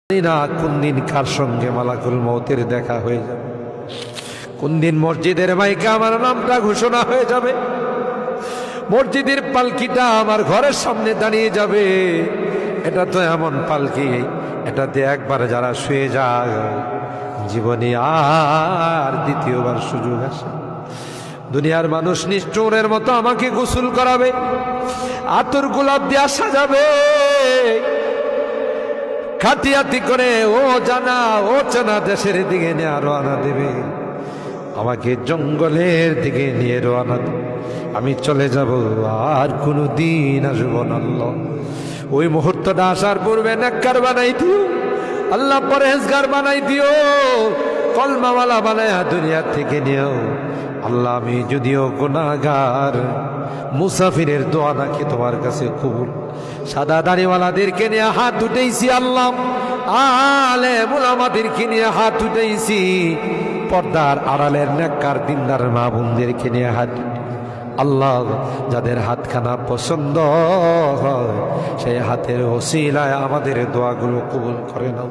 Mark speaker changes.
Speaker 1: না কোন দিন কার সঙ্গে মালাকুল মৌতের দেখা হয়ে যাবে, কোন দিন মসজিদের মাইকে আমার নামটা ঘোষণা হয়ে যাবে, মসজিদের পালকিটা আমার ঘরের সামনে দাঁড়িয়ে যাবে। এটা তো এমন পালকি, এটাতে একবার যারা শুয়ে যায় জীবনে আর দ্বিতীয়বার সুযোগ আসে। দুনিয়ার মানুষ নিষ্ঠুরের মতো আমাকে গোসল করাবে, আতর গোলাপ দিয়ে সাজাবে, খাটিয়াতি করে ও জানা ও চেনা দেশের দিকে নিয়ে রওনা দেবে, আমাকে জঙ্গলের দিকে নিয়ে রওনা দেবে। আমি চলে যাব, আর কোনো দিন আসবো না। আল্লাহ ওই মুহূর্তটা আসার পূর্বে নেককার বানাই দিও আল্লাহ, পরহেজগার বানাই দিও, কলমাওয়ালা বানায়া দুনিয়া থেকে নিও আল্লাহ। আমি যদিও গুনাহগার, মুসাফিরের দোয়া নাকি তোমার কাছে কবুল। সাদা দাড়িওয়ালাদেরকে নিয়ে হাত উঠেছি আল্লাহ, আলেম উলামাদেরকে নিয়ে হাত উঠেছি, পর্দার আড়ালের নেককার দিনদার মা বোনদেরকে নিয়ে হাত আল্লাহ। যাদের হাতখানা পছন্দ হয় সেই হাতের ওসিলায় আমাদের দোয়াগুলো কবুল করে নাও।